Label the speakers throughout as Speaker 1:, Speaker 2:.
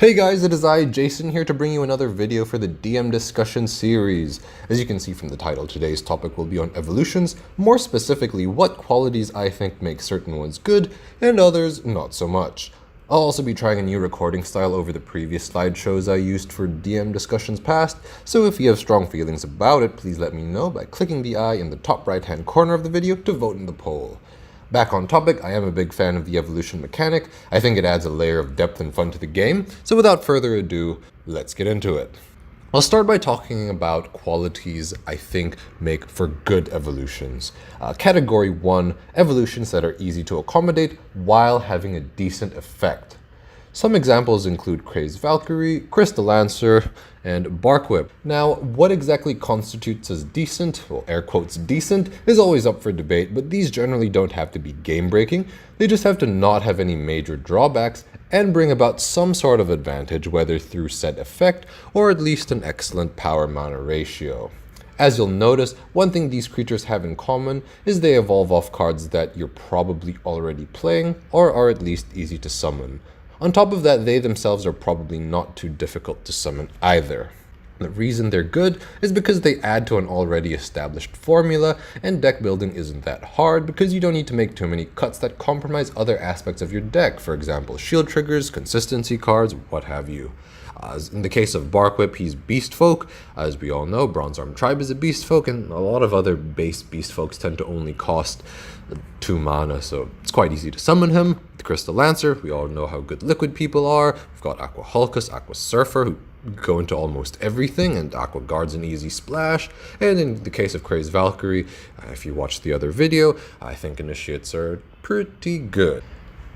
Speaker 1: Hey guys, it is I, Jason, here to bring you another video for the DM discussion series. As you can see from the title, today's topic will be on evolutions, more specifically what qualities I think make certain ones good and others not so much. I'll also be trying a new recording style over the previous slideshows I used for DM discussions past, so if you have strong feelings about it, please let me know by clicking the I in the top right hand corner of the video to vote in the poll. Back on topic, I am a big fan of the evolution mechanic. I think it adds a layer of depth and fun to the game, so without further ado, let's get into it. I'll start by talking about qualities I think make for good evolutions. Category 1, evolutions that are easy to accommodate while having a decent effect. Some examples include Crazed Valkyrie, Crystallancer, and Barkwhip. Now, what exactly constitutes as decent, well, air quotes decent, is always up for debate, but these generally don't have to be game-breaking. They just have to not have any major drawbacks and bring about some sort of advantage, whether through set effect or at least an excellent power-mana ratio. As you'll notice, one thing these creatures have in common is they evolve off cards that you're probably already playing or are at least easy to summon. On top of that, they themselves are probably not too difficult to summon either. The reason they're good is because they add to an already established formula, and deck building isn't that hard because you don't need to make too many cuts that compromise other aspects of your deck, for example, shield triggers, consistency cards, what have you. As in the case of Barkwhip, he's Beast Folk. As we all know, Bronze Arm Tribe is a Beast Folk, and a lot of other base Beast Folks tend to only cost 2 mana, so it's quite easy to summon him. The Crystallancer, we all know how good Liquid people are. We've got Aqua Hulkus, Aqua Surfer, who go into almost everything, and Aqua Guard's an easy splash. And in the case of Crazed Valkyrie, if you watched the other video, I think Initiates are pretty good.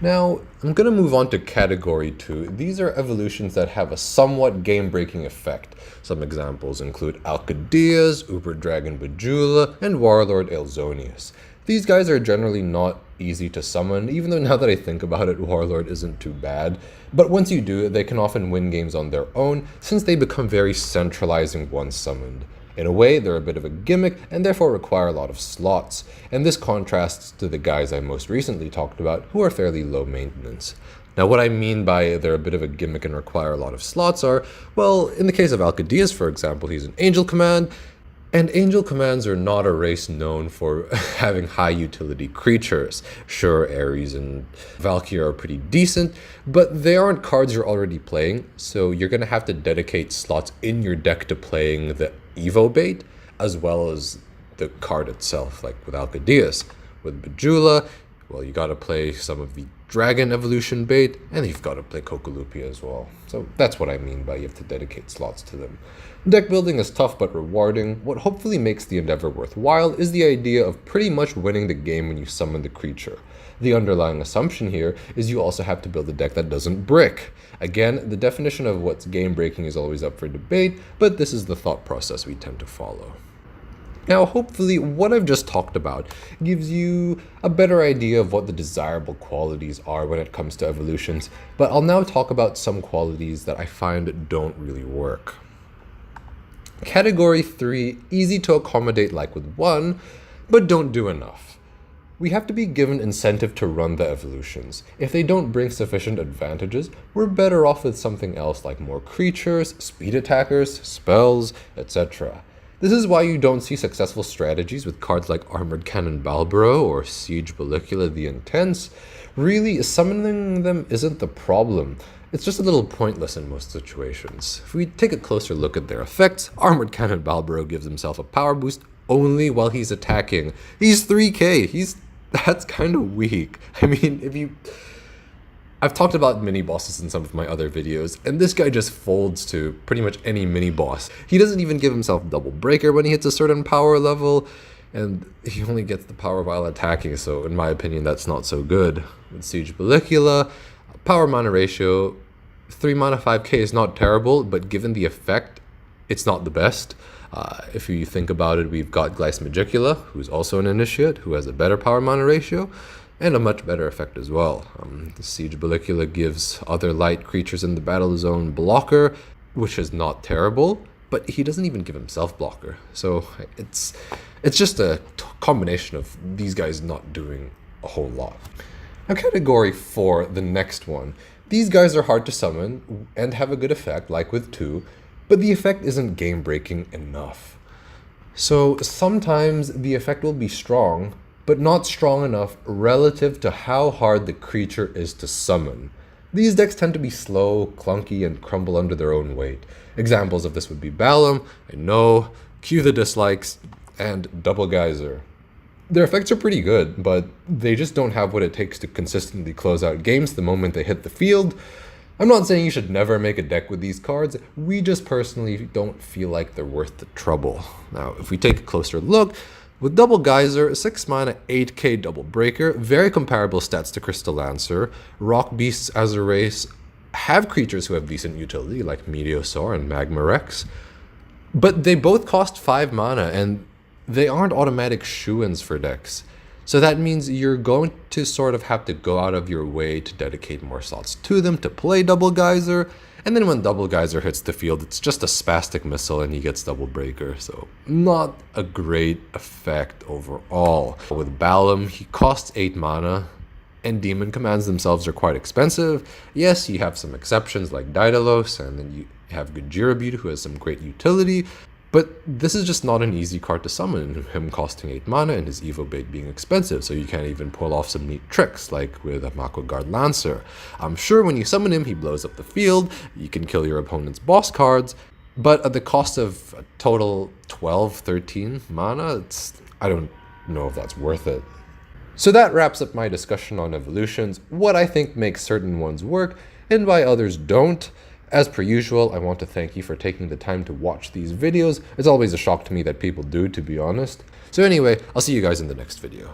Speaker 1: Now, I'm going to move on to category 2. These are evolutions that have a somewhat game-breaking effect. Some examples include Alcadias, Uber Dragon Bajula, and Warlord Elzonius. These guys are generally not easy to summon, even though now that I think about it, Warlord isn't too bad. But once you do, they can often win games on their own, since they become very centralizing once summoned. In a way, they're a bit of a gimmick and therefore require a lot of slots, and this contrasts to the guys I most recently talked about, who are fairly low maintenance. Now, what I mean by they're a bit of a gimmick and require a lot of slots are, well, in the case of Alcadias, for example, he's an Angel Command, and Angel Commands are not a race known for having high utility creatures. Sure, Ares and Valkyrie are pretty decent, but they aren't cards you're already playing, so you're going to have to dedicate slots in your deck to playing the Evo bait, as well as the card itself, like with Alcadias. With Bajula, well, you got to play some of the Dragon Evolution bait, and you've got to play Kokolupia as well. So that's what I mean by you have to dedicate slots to them. Deck building is tough but rewarding. What hopefully makes the endeavor worthwhile is the idea of pretty much winning the game when you summon the creature. The underlying assumption here is you also have to build a deck that doesn't brick. Again, the definition of what's game breaking is always up for debate, but this is the thought process we tend to follow. Now, hopefully, what I've just talked about gives you a better idea of what the desirable qualities are when it comes to evolutions, but I'll now talk about some qualities that I find don't really work. Category 3, easy to accommodate like with 1, but don't do enough. We have to be given incentive to run the evolutions. If they don't bring sufficient advantages, we're better off with something else like more creatures, speed attackers, spells, etc. This is why you don't see successful strategies with cards like Armored Cannon Balbro or Siege Bellicula the Intense. Really, summoning them isn't the problem. It's just a little pointless in most situations. If we take a closer look at their effects, Armored Cannon Balbro gives himself a power boost only while he's attacking. He's 3k, that's kind of weak. I mean, I've talked about mini-bosses in some of my other videos, and this guy just folds to pretty much any mini-boss. He doesn't even give himself Double Breaker when he hits a certain power level, and he only gets the power while attacking, so in my opinion that's not so good. With Siege Bellicula, power mana ratio, 3 mana 5k is not terrible, but given the effect, it's not the best. If you think about it, we've got Glyce Magicula, who's also an Initiate, who has a better power mana ratio, and a much better effect as well. The Siege Bellicula gives other light creatures in the battle zone blocker, which is not terrible, but he doesn't even give himself blocker. So it's just a combination of these guys not doing a whole lot. Now, category 4, the next one. These guys are hard to summon and have a good effect, like with 2, but the effect isn't game-breaking enough. So sometimes the effect will be strong, but not strong enough relative to how hard the creature is to summon. These decks tend to be slow, clunky, and crumble under their own weight. Examples of this would be Balam, I know, Cue the Dislikes, and Double Geyser. Their effects are pretty good, but they just don't have what it takes to consistently close out games the moment they hit the field. I'm not saying you should never make a deck with these cards, we just personally don't feel like they're worth the trouble. Now, if we take a closer look, with Double Geyser, 6 mana, 8k Double Breaker, very comparable stats to Crystal Lancer. Rock Beasts as a race have creatures who have decent utility, like Meteosaur and Magma Rex, but they both cost 5 mana, and they aren't automatic shoo-ins for decks. So that means you're going to sort of have to go out of your way to dedicate more slots to them to play Double Geyser, and then when Double Geyser hits the field, it's just a spastic missile and he gets Double Breaker, so not a great effect overall. With Balam, he costs 8 mana, and Demon Commands themselves are quite expensive. Yes, you have some exceptions like Daedalus, and then you have good Jirabute who has some great utility, but this is just not an easy card to summon, him costing 8 mana and his Evo Bait being expensive, so you can't even pull off some neat tricks, like with a Mako Guard Lancer. I'm sure when you summon him, he blows up the field, you can kill your opponent's boss cards, but at the cost of a total 12, 13 mana, I don't know if that's worth it. So that wraps up my discussion on evolutions, what I think makes certain ones work, and why others don't. As per usual, I want to thank you for taking the time to watch these videos. It's always a shock to me that people do, to be honest. So anyway, I'll see you guys in the next video.